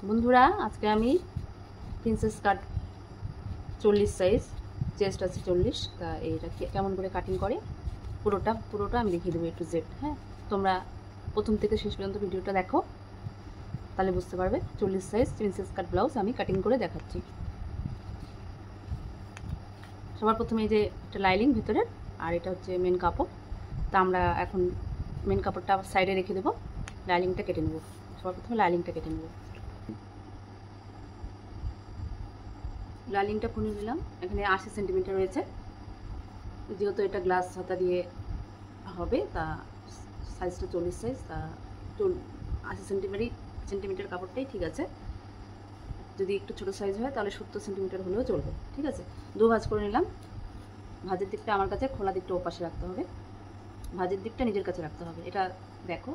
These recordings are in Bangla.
বন্ধুরা, আজকে আমি প্রিন্সেস কাট 40 সাইজ, চেস্ট আছে 40। তা এইটা কেমন করে কাটিং করে পুরোটা আমি দেখিয়ে দেবো A to Z। হ্যাঁ, তোমরা প্রথম থেকে শেষ পর্যন্ত ভিডিওটা দেখো, তাহলে বুঝতে পারবে। 40 সাইজ প্রিন্সেস কাট ব্লাউজ আমি কাটিং করে দেখাচ্ছি। সবার প্রথমে এই যে একটা লাইনিং ভেতরের, আর এটা হচ্ছে মেন কাপড়। তা আমরা এখন মেন কাপড়টা সাইডে রেখে দেবো, লাইনিংটা কেটে নেব। সবার প্রথমে লাইনিংটা কেটে নেব। লাইনিংটা খুলে নিলাম। এখানে 80 সেন্টিমিটার রয়েছে, যেহেতু এটা গ্লাস হাতা দিয়ে হবে, তা সাইজটা 40 সাইজ, তা 80 সেন্টিমিটার কাপড়টাই ঠিক আছে। যদি একটু ছোটো সাইজ হয় তাহলে 70 সেন্টিমিটার হলেও চলবে, ঠিক আছে। দু ভাঁজ করে নিলাম। ভাঁজের দিকটা আমার কাছে, খোলা দিকটা ওপাশে রাখতে হবে, ভাঁজের দিকটা নিজের কাছে রাখতে হবে। এটা দেখো,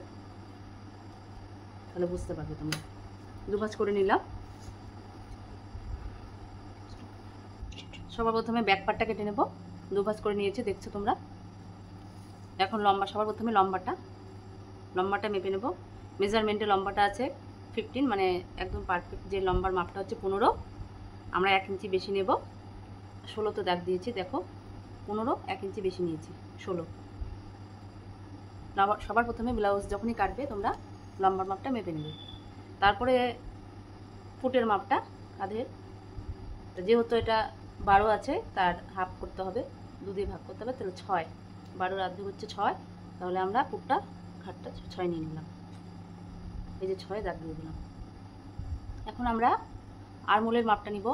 তাহলে বুঝতে পারবে তোমরা। দু ভাঁজ করে নিলাম। সবার প্রথমে ব্যাক পার্টটা কেটে নেব। দু ভাঁজ করে নিয়েছি, দেখছো তোমরা। এখন সবার প্রথমে লম্বাটা মেপে নেব। মেজারমেন্টে লম্বাটা আছে 15, মানে একদম পারফেক্ট যে লম্বার মাপটা হচ্ছে 15। আমরা 1 ইঞ্চি বেশি নেব। 16 তো দাগ দিয়েছি, দেখো 15, 1 ইঞ্চি বেশি নিয়েছি 16। সবার প্রথমে ব্লাউজ যখনই কাটবে তোমরা লম্বার মাপটা মেপে নেবে। তারপরে ফুটের মাপটা কাঁধের, যেহেতু এটা 12 আছে, তার হাফ করতে হবে, 2 দিয়ে ভাগ করতে হবে, তাহলে 6। 12 অর্ধেক হচ্ছে 6, তাহলে আমরা ফুটটা ঘাটটা 6 নিয়ে নিলাম। এই যে 6 দাগ দিয়ে দিলাম। এখন আমরা আরমোলের মাপটা নিব।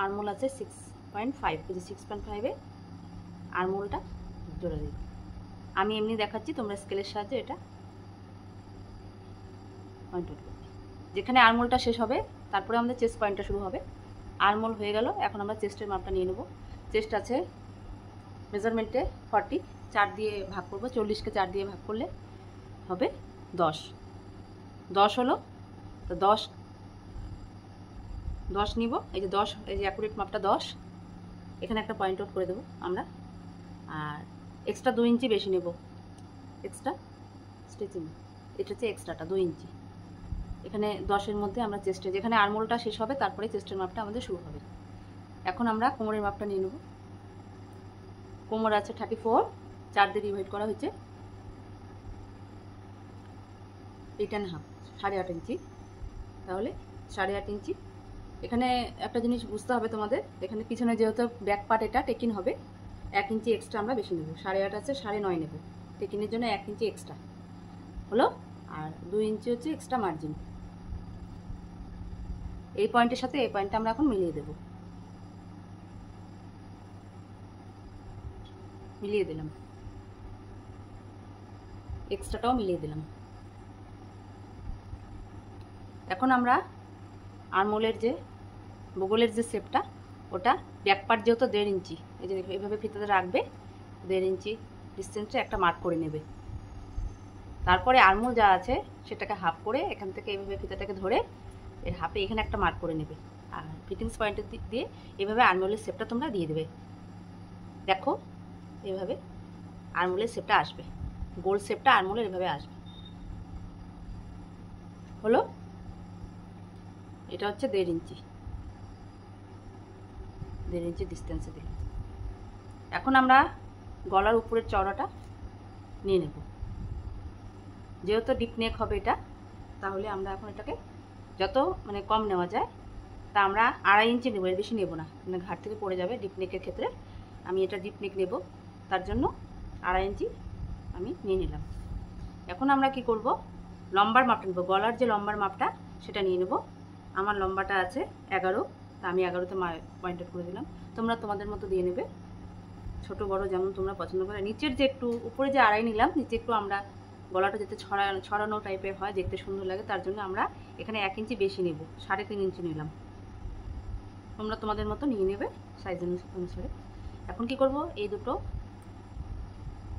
আরমোল আছে 6.5, এই যে 6.5-এ আরমোলটা জোড়া দিই। আমি এমনি দেখাচ্ছি, তোমরা স্কেলের সাহায্যে এটা পয়েন্ট আউট করবে। যেখানে আরমোলটা শেষ হবে তারপরে আমাদের চেস্ট পয়েন্টটা শুরু হবে। আরমোল হয়ে গেল, এখন আমরা চেস্টের মাপটা নিয়ে নেব। চেস্ট আছে মেজারমেন্টে 40, 4 দিয়ে ভাগ করবো। 40কে 4 দিয়ে ভাগ করলে হবে 10। 10 হলো, তো 10 নিব। এই যে 10, এই যে অ্যাকুরেট মাপটা 10। এখানে একটা পয়েন্ট আউট করে দেবো আমরা। আর এক্সট্রা 2 ইঞ্চি বেশি নেব, এক্সট্রা স্টিচিং। এটা হচ্ছে এক্সট্রাটা 2 ইঞ্চি। এখানে 10-এর মধ্যে আমরা চেস্টে, যেখানে আরমোলটা শেষ হবে তারপরে চেস্টের মাপটা আমাদের শুরু হবে। এখন আমরা কোমরের মাপটা নিয়ে নেব। কোমর আছে 34, 4 দিয়ে ডিভাইড করা হয়েছে 8.5, 8.5 ইঞ্চি, তাহলে 8.5 ইঞ্চি। এখানে একটা জিনিস বুঝতে হবে তোমাদের, এখানে পিছনে যেহেতু ব্যাক পার্ট এটা টেকিন হবে, 1 ইঞ্চি এক্সট্রা আমরা বেশি নেব। 8.5 আছে, 9.5 নেব। টেকিনের জন্য 1 ইঞ্চি এক্সট্রা হলো, আর 2 ইঞ্চি হচ্ছে এক্সট্রা মার্জিন। এই পয়েন্টের সাথে এই পয়েন্টটা আমরা এখন মিলিয়ে দেব। মিলিয়ে দিলাম, এক্সট্রাটাও মিলিয়ে দিলাম। এখন আমরা আরমোলের যে বগলের যে শেপটা, ওটা ব্যাক পার্ট যেহেতু 1.5 ইঞ্চি, এই যে এইভাবে ফিতাতে রাখবে, 1.5 ইঞ্চি ডিস্টেন্সে একটা মার্ক করে নেবে। তারপরে আরমোল যা আছে সেটাকে হাফ করে এখান থেকে এইভাবে ফিতাটাকে ধরে এর হাফে এখানে একটা মার্ক করে নেবে। আর ফিটিংস পয়েন্টের দিক দিয়ে এইভাবে আরমোলের শেপটা তোমরা দিয়ে দেবে। দেখো এইভাবে আরমোলের শেপটা আসবে, গোল শেপটা আরমোলের এভাবে আসবে। হলো, এটা হচ্ছে 1.5 ইঞ্চি, 1.5 ইঞ্চি ডিস্টেন্সে দিলাম। এখন আমরা গলার উপরের চওড়াটা নিয়ে নেব। যেহেতু ডিপ নেক হবে এটা, তাহলে আমরা এখন এটাকে যত মানে কম নেওয়া যায়, তা আমরা 2.5 ইঞ্চি নেব, এর বেশি নেব না, মানে ঘাট থেকে পড়ে যাবে ডিপ নেকের ক্ষেত্রে। আমি এটা ডিপ নেক নেব, তার জন্য 2.5 ইঞ্চি আমি নিয়ে নিলাম। এখন আমরা কি করব, লম্বার মাপটা নেব। গলার যে লম্বার মাপটা সেটা নিয়ে নেব। আমার লম্বাটা আছে 11, তা আমি 11তে পয়েন্ট আউট করে দিলাম। তোমরা তোমাদের মতো দিয়ে নেবে, ছোট বড় যেমন তোমরা পছন্দ করে। নিচের যে একটু উপরে যে 2.5 নিলাম, নিচে একটু আমরা গলাটা যাতে ছড়ানো টাইপের হয়, দেখতে সুন্দর লাগে, তার জন্য আমরা এখানে 1 ইঞ্চি বেশি নেব, 3.5 ইঞ্চি নিলাম। তোমরা তোমাদের মতো নিয়ে নেবে সাইজ অনুসারে। এখন কি করব, এই দুটো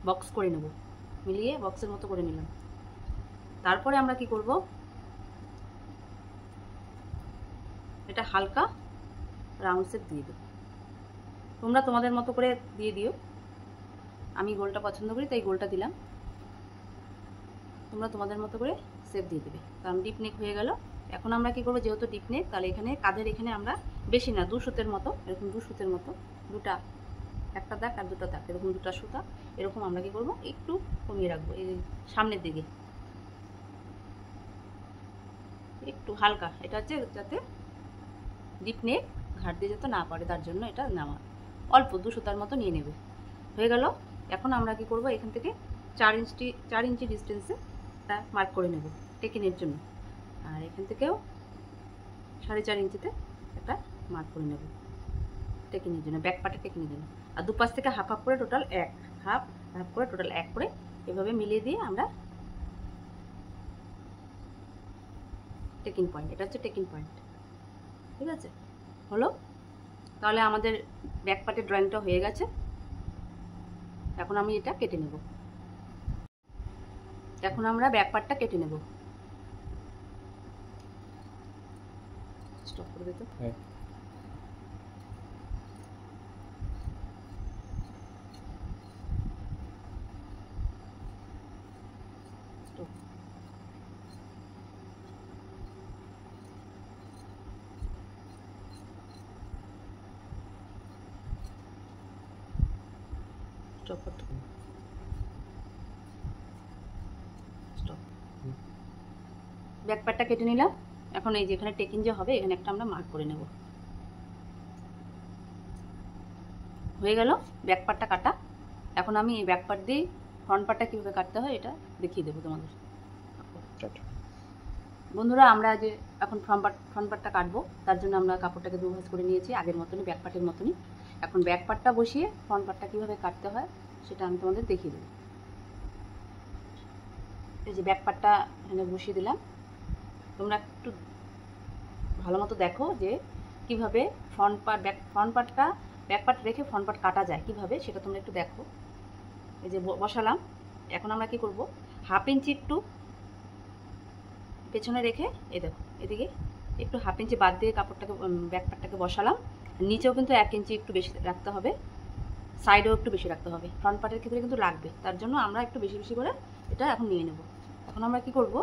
বক্স করে নেব, মিলিয়ে বক্সের মতো করে নিলাম। তারপরে আমরা কি করব, এটা হালকা রাউন্ড শেপ দিয়ে দেব। তোমরা তোমাদের মতো করে দিয়ে দিও। আমি গোলটা পছন্দ করি তাই গোলটা দিলাম, তোমরা তোমাদের মতো করে শেপ দিয়ে দেবে। কারণ ডিপ নেক হয়ে গেল, এখন আমরা কি করবো, যেহেতু ডিপ নেক, তাহলে এখানে কাঁধের এখানে আমরা বেশি না 2 সুতের মতো, এরকম 2 সুতের মতো, দুটা, একটা দাগ আর দুটো দাগ, এরকম দুটা সুতা, এরকম আমরা কি করবো একটু কমিয়ে রাখবো এই সামনের দিকে, একটু হালকা। এটা হচ্ছে যাতে ডিপ নেক ঘাট দিয়ে যাতে না পারে, তার জন্য এটা নেওয়া। অল্প 2 সুতার মতো নিয়ে নেবে। হয়ে গেল। এখন আমরা কি করব, এখান থেকে 4 ইঞ্চি ডিস্টেন্সে একটা মার্ক করে নেব টেকিনের জন্য, আর এখান থেকেও 4.5 ইঞ্চিতে একটা মার্ক করে নেব টেকিনের জন্য, ব্যাক পার্টে টেকিনের জন্য। আর দুপাশ থেকে হাফ হাফ করে টোটাল হাফ করে টোটাল 1 করে এভাবে মিলিয়ে দিয়ে আমরা টেকিং পয়েন্ট, এটা হচ্ছে টেকিং পয়েন্ট। ঠিক আছে, হলো। তাহলে আমাদের ব্যাক পার্টের ড্রয়িংটা হয়ে গেছে। এখন আমি এটা কেটে নেব। এখন আমরা ব্যাক পার্টটা কেটে নেব। স্টপ করে দিতে। স্টপ করতে। স্টপ। ব্যাক পার্টটা কেটে নিলাম। এখন এই যে এখানে টেকিং যে হবে, এখানে একটা আমরা মার্ক করে নেব। হয়ে গেল ব্যাক পার্টটা কাটা। এখন আমি এই ব্যাক পার্ট দিয়ে ফ্রন্ট পার্টটা কীভাবে কাটতে হয় এটা দেখিয়ে দেবো তোমাদের। বন্ধুরা, আমরা যে এখন ফ্রন্ট পার্টটা কাটবো, তার জন্য আমরা কাপড়টাকে 2 ভাঁজ করে নিয়েছি, আগের মতনই, ব্যাক পার্টের মতনই। এখন ব্যাক পার্টটা বসিয়ে ফ্রন্ট পার্টটা কীভাবে কাটতে হয় সেটা আমি তোমাদের দেখিয়ে দেবো। এই যে ব্যাক পার্টটা এখানে বসিয়ে দিলাম। তোমরা একটু ভালো মতো দেখো যে কীভাবে ব্যাক পার্ট রেখে ফ্রন্ট পার্ট কাটা যায় কীভাবে, সেটা তোমরা একটু দেখো। এই যে বসালাম। এখন আমরা কি করব, হাফ ইঞ্চি একটু পেছনে রেখে, এই দেখো এদিকে একটু হাফ ইঞ্চি বাদ দিয়ে কাপড়টাকে ব্যাক পার্টটাকে বসালাম। নিচেও কিন্তু 1 ইঞ্চি একটু বেশি রাখতে হবে, সাইডেও একটু বেশি রাখতে হবে, ফ্রন্ট পার্টের ক্ষেত্রে কিন্তু লাগবে। তার জন্য আমরা একটু বেশি বেশি করে এটা এখন নিয়ে নেব। এখন আমরা কি করব,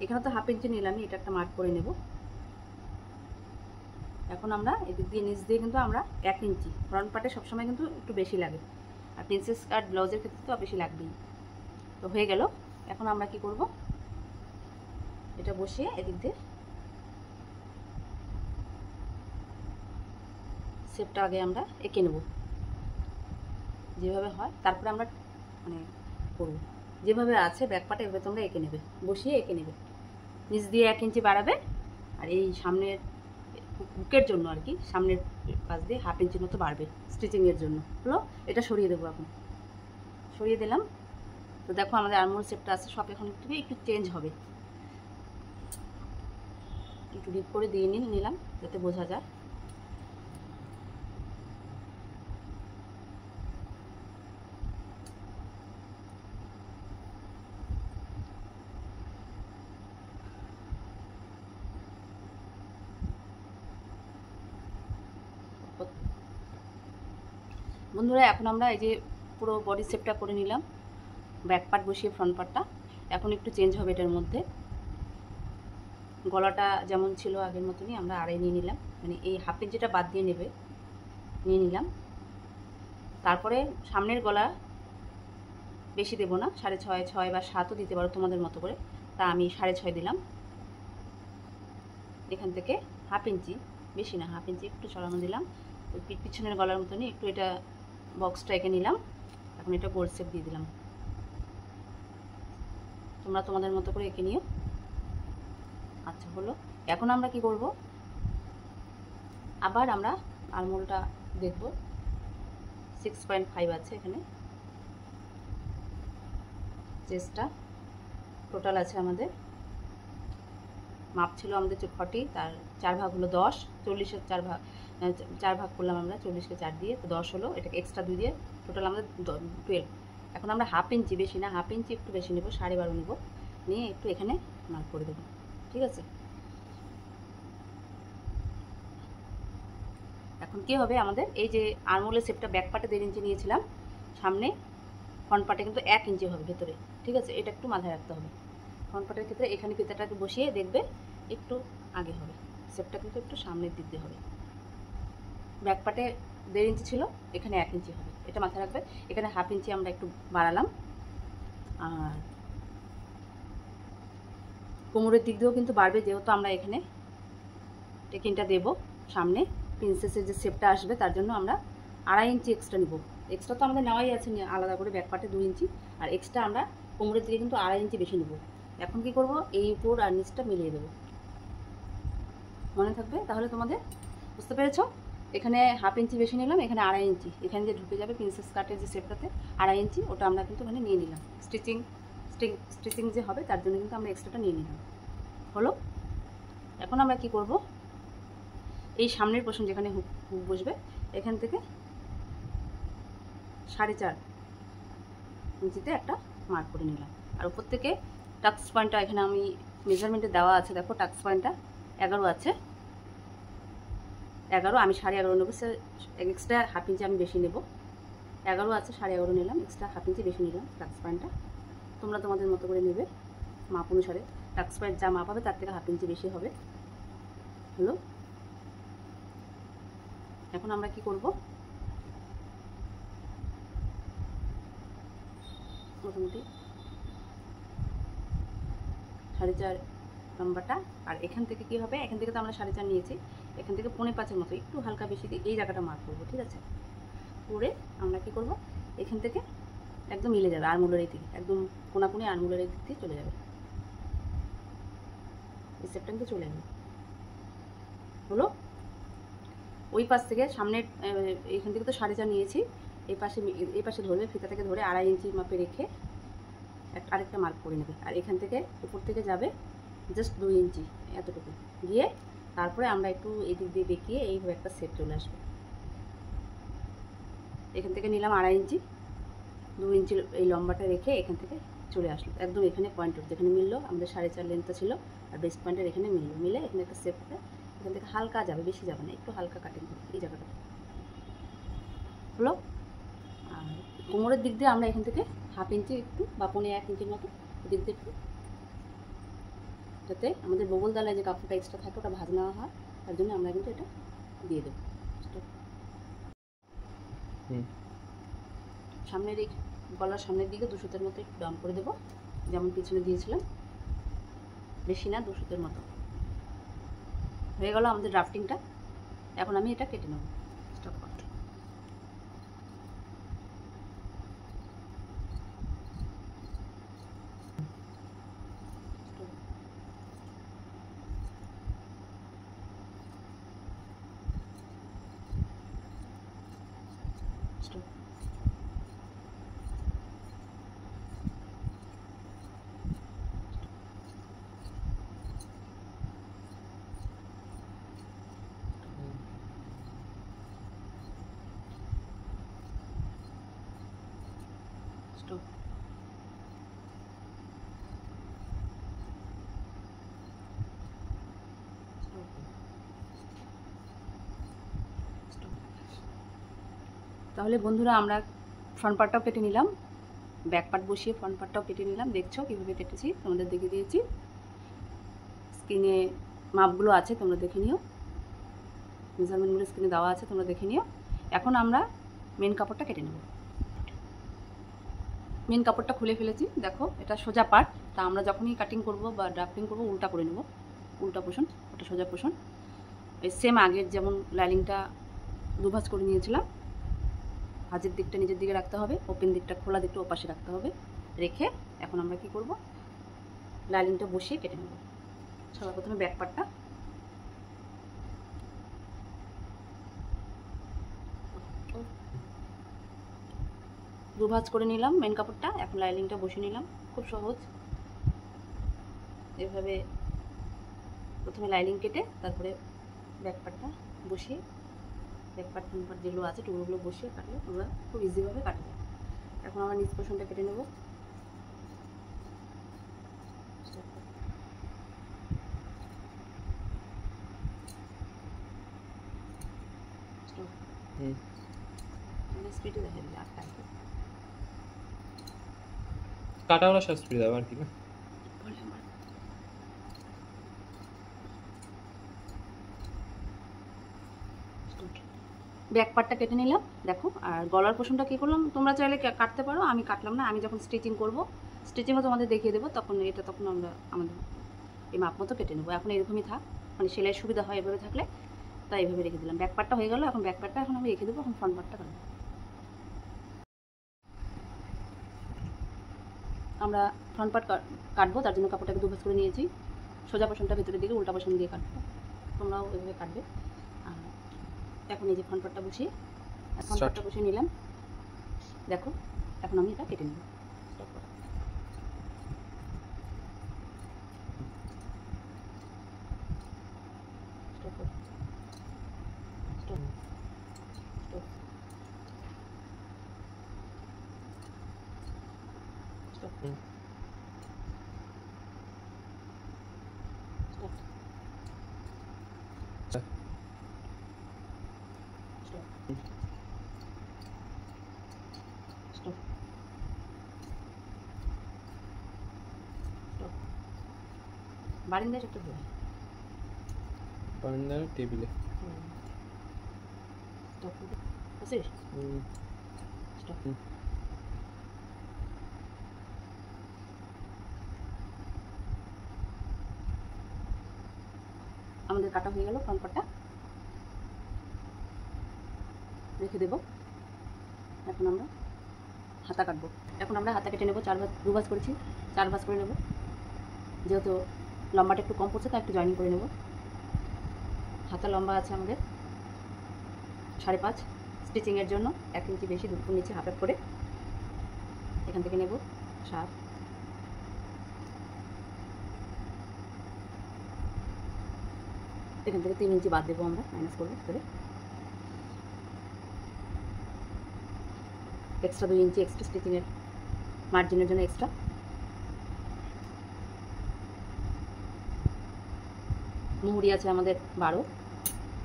এখানে তো হাফ ইঞ্চি নিলামই, এটা একটা মার্ক করে নেব। এখন আমরা এদিক দিয়ে নিচ দিয়ে কিন্তু আমরা 1 ইঞ্চি, ফ্রন্ট পার্টে সবসময় কিন্তু একটু বেশি লাগে, আর প্রিন্সেস কাট ব্লাউজের ক্ষেত্রে তো বেশি লাগবেই। তো হয়ে গেল। এখন আমরা কি করব, এটা বসিয়ে এদিক দিয়ে শেপটা আগে আমরা এঁকে নেব যেভাবে হয়, তারপরে আমরা মানে করব যেভাবে আছে ব্যাক পার্টে, এভাবে তোমরা এঁকে নেবে, বসিয়ে এঁকে নেবে। নিচ দিয়ে 1 ইঞ্চি বাড়াবে, আর এই সামনের বুকের জন্য আর কি, সামনের পাশ দিয়ে হাফ ইঞ্চির মতো বাড়বে স্টিচিংয়ের জন্য। হলো, এটা সরিয়ে দেবো। এখন সরিয়ে দিলাম। তো দেখো আমাদের আর্মহোল শেপটা আছে, সব এখন একটু চেঞ্জ হবে। একটু ডিপ করে দিয়ে নিলাম যাতে বোঝা যায়। বন্ধুরা, এখন আমরা এই যে পুরো বডি শেপটা করে নিলাম, ব্যাক পার্ট বসিয়ে ফ্রন্ট পার্টটা। এখন একটু চেঞ্জ হবে এটার মধ্যে। গলাটা যেমন ছিল আগের মতনই আমরা আড়াই নিয়ে নিলাম, মানে এই হাফ ইঞ্চিটা বাদ দিয়ে নিয়ে নিলাম। তারপরে সামনের গলা বেশি দেবো না, 6.5, 6 বা 7ও দিতে পারো তোমাদের মতো করে। তা আমি 6.5 দিলাম। এখান থেকে হাফ ইঞ্চি, বেশি না, হাফ ইঞ্চি একটু চড়ানো দিলাম। পিছনের গলার মতনই একটু এটা বক্সটা এঁকে নিলাম। এখন এটা গোল শেপ দিয়ে দিলাম। তোমরা তোমাদের মতো করে এঁকে নিও। আচ্ছা, হলো। এখন আমরা কি করব, আবার আমরা আর্মহোলটা দেখব। 6.5 আছে এখানে, চেস্টটা টোটাল আছে আমাদের, মাপ ছিল আমাদের 40, তার 4 ভাগ হলো 10, 40-এর 4 ভাগ করলাম আমরা, 40কে 4 দিয়ে, তো 10 হলো। এটাকে এক্সট্রা 2 দিয়ে টোটাল আমাদের 12। এখন আমরা হাফ ইঞ্চি, বেশি না, হাফ ইঞ্চি একটু বেশি নেব, 12.5 নেব, নিয়ে একটু এখানে মার্ক করে দেবো। ঠিক আছে। এখন কি হবে, আমাদের এই যে আর্মহোলের শেপটা ব্যাক পার্টে 1.5 ইঞ্চি নিয়েছিলাম, সামনে ফ্রন্ট পার্টে কিন্তু 1 ইঞ্চি হবে ভেতরে। ঠিক আছে, এটা একটু মাথায় রাখতে হবে। ফ্রন্ট পার্টের ক্ষেত্রে এখানে ফিতাটাকে বসিয়ে দেখবে একটু আগে হবে, শেপটা কিন্তু একটু সামনের দিক দিয়ে হবে। ব্যাক পার্টে 1.5 ইঞ্চি ছিল, এখানে 1 ইঞ্চি হবে, এটা মাথায় রাখবে। এখানে 1/2 ইঞ্চি আমরা একটু বাড়ালাম। আর কোমরের দিক দিয়েও কিন্তু বাড়বে, যেহেতু আমরা এখানে টেকিংটা দেবো সামনে, প্রিন্সেসের যে শেপটা আসবে তার জন্য আমরা 2.5 ইঞ্চি এক্সট্রা নিব। এক্সট্রা তো আমাদের নেওয়াই আছে আলাদা করে, ব্যাক পার্টে 2 ইঞ্চি, আর এক্সট্রা আমরা কোমরের দিকে কিন্তু 2.5 ইঞ্চি বেশি নেব। এখন কি করব, এই উপর আর নিচটা মিলিয়ে দেবো, মনে থাকবে তাহলে তোমাদের, বুঝতে পেরেছো? এখানে 1/2 ইঞ্চি বেশি নিলাম, এখানে 2.5 ইঞ্চি, এখানে যে ঢুকে যাবে প্রিন্সেস কাটের যে শেপটাতে 2.5 ইঞ্চি, ওটা আমরা কিন্তু এখানে নিয়ে নিলাম। স্টিচিং যে হবে তার জন্য কিন্তু আমরা এক্সট্রাটা নিয়ে নিলাম। হলো, এখন আমরা কি করব, এই সামনের পোর্শন যেখানে হুক বসবে এখান থেকে 4.5 ইঞ্চিতে একটা মার্ক করে নিলাম। আর উপর থেকে টাক্স পয়েন্টটা এখানে আমি মেজারমেন্টে দেওয়া আছে, দেখো টাক্স পয়েন্টটা 11 আছে, 11, আমি 11.5 নেবো, এক্সট্রা 1/2 ইঞ্চি আমি বেশি নেব। 11 আছে, 11.5 নিলাম, এক্সট্রা 1/2 ইঞ্চি বেশি নিলাম টাক্স পয়েন্টটা। তোমরা তোমাদের মতো করে নেবে মাপ অনুসারে, টাক্স পয়েন্ট যা মাপ হবে তার থেকে 1/2 ইঞ্চি বেশি হবে। হলো, এখন আমরা কি করব, মোটামুটি 4.5 নাম্বারটা, আর এখান থেকে কি হবে, এখান থেকে তো আমরা 4.5 নিয়েছি, এখান থেকে 4.5 মতো একটু হালকা বেশি দিয়ে এই জায়গাটা মার্ক করবো, ঠিক আছে? করে আমরা কি করব, এখান থেকে একদম মিলে যাবে আরমোলের এই দিকে, একদম কোনাকুনি আরমোলের এই দিক দিয়ে চলে যাবে, এই শেপটা কিন্তু চলে যাবে। হলো, ওই পাশ থেকে সামনের এখান থেকে তো 4.5 নিয়েছি, এই পাশে ধরবে, ফিতা থেকে ধরে 2.5 ইঞ্চি মাপে রেখে আরেকটা মার্ক করে নেবে। আর এখান থেকে উপর থেকে যাবে জাস্ট 2 ইঞ্চি এতটুকু গিয়ে, তারপরে আমরা একটু এই দিক দিয়ে বেঁকিয়ে এইভাবে একটা শেপ চলে আসবে। এখান থেকে নিলাম 2.5 ইঞ্চি, 2 ইঞ্চি এই লম্বাটা রেখে এখান থেকে চলে আসলো একদম এখানে পয়েন্ট যেখানে মিললো, আমাদের 4.5 লেন্থটা ছিল, আর বেস্ট পয়েন্টের এখানে মিলে এখানে একটা শেপ হবে। এখান থেকে হালকা যাবে, বেশি যাবে না, একটু হালকা কাটিং করবে এই জায়গাটা। হলো, আর কোমরের দিক দিয়ে আমরা এখান থেকে 1/2 ইঞ্চি একটু বা 1.5 ইঞ্চির মতো দিক দিয়ে একটু, যাতে আমাদের বগল দালায় যে কাপড়টা এক্সট্রা থাকে ওটা ভাজ নেওয়া হয়, তার জন্য আমরা কিন্তু এটা দিয়ে দেবো। সামনের এই গলার সামনের দিকে 2 সুতের মতো একটু ডাউন করে দেবো, যেমন পিছনে দিয়েছিলাম, বেশি না, 2 সুতের মতো। হয়ে গেল আমাদের ড্রাফটিংটা। এখন আমি এটা কেটে নেব। স্টপ করতে স্টপ। তাহলে বন্ধুরা আমরা ফ্রন্ট পার্টটাও কেটে নিলাম, ব্যাক পার্ট বসিয়ে ফ্রন্ট পার্টটাও কেটে নিলাম। দেখছো কীভাবে কেটেছি, তোমাদের দেখে দিয়েছি, স্ক্রিনে মাপগুলো আছে তোমরা দেখে নিও, মেজারমেন্টগুলো স্ক্রিনে দেওয়া আছে তোমরা দেখে নিও। এখন আমরা মেন কাপড়টা কেটে নেব। মেন কাপড়টা খুলে ফেলেছি, দেখো এটা সোজা পার্ট, তা আমরা যখনই কাটিং করব বা ড্রাফটিং করব উল্টা করে নেব, উল্টা পোষণ, ওটা সোজা পোষণ। এই সেম আগের যেমন লাইনিংটা 2 ভাঁজ করে নিয়েছিলাম, ভাঁজের দিকটা নিজের দিকে রাখতে হবে, ওপেন দিকটা খোলা দিকটা ওপাশে রাখতে হবে, রেখে এখন আমরা কি করব, লাইনিংটা বসিয়ে কেটে নেব। সবার প্রথমে ব্যাক পার্টটা, দু ভাঁজ করে নিলাম মেন কাপড়টা, এখন লাইনিংটা বসিয়ে নিলাম, খুব সহজ। এভাবে প্রথমে লাইনিং কেটে তারপরে ব্যাক পার্টটা বসিয়ে, ব্যাক পার্ট ফ্রন্ট পার্ট যেগুলো আছে টুকরোগুলো বসিয়ে কাটলে তোমরা খুব ইজিভাবে কাটা যায়। এখন আমরা নিচ পোর্শনটা কেটে নেব। স্পিডে দেখে দিলে আটটা কাটাওয়ালা সব স্পিড দাও আর কি না, বলে আমার ব্যাক পার্টটা কেটে নিলাম দেখো। আর গলার পোর্শনটা কী করলাম, তোমরা চাইলে কাটতে পারো, আমি কাটলাম না। আমি যখন স্টিচিং করব, স্টিচিংও তোমাদের দেখিয়ে দেবো, তখন আমরা আমাদের এই মাপ মতো কেটে নেবো। এখন এরকমই থাক, মানে সেলাইয়ের সুবিধা হয় এভাবে থাকলে, তাই এইভাবে রেখে দিলাম। ব্যাক পার্টটা হয়ে গেল, এখন ব্যাক পার্টটা এখন আমি রেখে দেবো। এখন ফ্রন্ট পার্টটা কাটবো। আমরা ফ্রন্ট পার্ট কাটবো, তার জন্য কাপড়টাকে দুভাজ করে নিয়েছি। সোজা পোর্শনটা ভেতরের দিকে, উল্টা পোর্শন দিয়ে কাটবো, তোমরাও এভাবে কাটবে। আর এখন এই যে ফ্রন্ট পার্টটা বসিয়ে, ফ্রন্ট পার্টটা বসিয়ে নিলাম দেখো। এখন আমি এটা কেটে নেব। বারিন্দায় একটা ধরে বারিন্দার টেবিলে আমাদের কাটা হয়ে গেল। ফ্রন্ট পার্টটা রেখে দেব। এখন আমরা হাতা কাটবো। এখন আমরা হাতা কেটে নেবো। 4 ভাঁজ, 2 ভাঁজ করেছি, 4 ভাঁজ করে নেব। যেহেতু লম্বাটা একটু কম পড়ছে, তাই একটু জয়েনিং করে নেব। হাতা লম্বা আছে আমাদের 5.5, স্টিচিংয়ের জন্য 1 ইঞ্চি বেশি, 2 নিচে হাফ করে এখান থেকে নেব 7। এখান থেকে 3 ইঞ্চি বাদ দেবো, আমরা মাইনাস করবো করে। এক্সট্রা 2 ইঞ্চি এক্সট্রা স্টিচিংয়ের মার্জিনের জন্য এক্সট্রা। মুহুরি আছে আমাদের 12,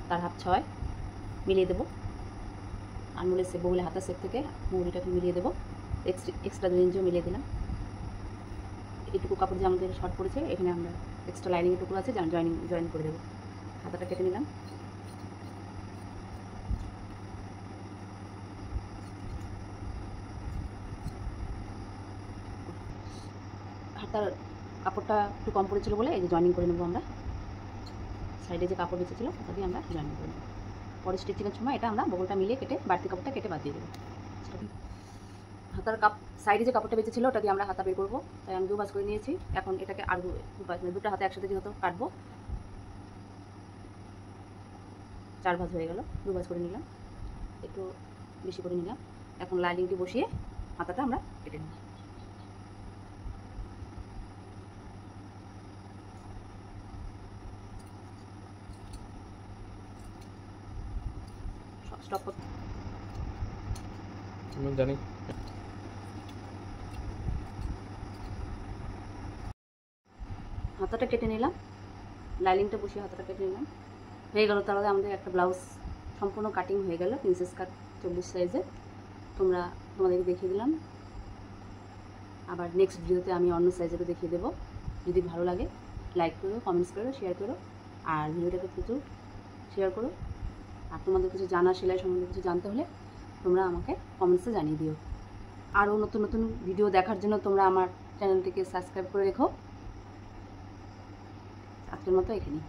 তার হাফ 6 মিলিয়ে দেবো। আনমুলের সেপ, বহুলে হাতার সেপ থেকে মুহুরিটাকে মিলিয়ে দেবো। এক্সট্রা 2 ইঞ্চিও মিলিয়ে দিলাম। এইটুকু কাপড় যে আমাদের শর্ট পড়েছে, এখানে আমরা এক্সট্রা লাইনিংয়ের টুকরো আছে, জয়েন করে দেবো। হাতাটা কেটে নিলাম। হাতার কাপড়টা একটু কম পড়েছিল বলে এই যে জয়েনিং করে নেবো আমরা। সাইডে যে কাপড় বেঁচেছিল ওটা দিয়ে আমরা জয়েনিং করে নেবো। পরে স্টিচিংয়ের সময় এটা আমরা বগলটা মিলিয়ে কেটে বাড়তি কাপড়টা কেটে বাদ দিয়ে দেবো। হাতার সাইডে যে কাপড়টা বেঁচেছিল ওটা দিয়ে আমরা হাতা বের করবো, তাই আমি 2 ভাঁজ করে নিয়েছি। এখন এটাকে আর 2 ভাঁজ, মানে দুটো হাতে একসাথে যেহেতু কাটবো, 4 ভাঁজ হয়ে গেল। 2 ভাঁজ করে নিলাম, একটু বেশি করে নিলাম। এখন লাইনিংটি বসিয়ে হাতাটা আমরা কেটে নিই। স্টপ করতে আমি জানি। হাতাটা কেটে নিলাম, লাইনিংটা বসিয়ে হাতাটা কেটে নিলাম। হয়ে গেল, তাহলে আমাদের একটা ব্লাউজ সম্পূর্ণ কাটিং হয়ে গেল। প্রিন্সেস কাট 40 সাইজে। তোমাদেরকে দেখিয়ে দিলাম। আবার নেক্সট ভিডিওতে আমি অন্য সাইজেরও দেখিয়ে দেবো। যদি ভালো লাগে লাইক করো, কমেন্টস করো, শেয়ার করো, আর ভিডিওটাকে প্রচুর শেয়ার করো। আর তোমাদের কিছু জানা, সেলাই সম্বন্ধে কিছু জানতে হলে তোমরা আমাকে কমেন্টসে জানিয়ে দিও। আরও নতুন নতুন ভিডিও দেখার জন্য তোমরা আমার চ্যানেলটিকে সাবস্ক্রাইব করে রেখো। আজকের মতো এখানেই।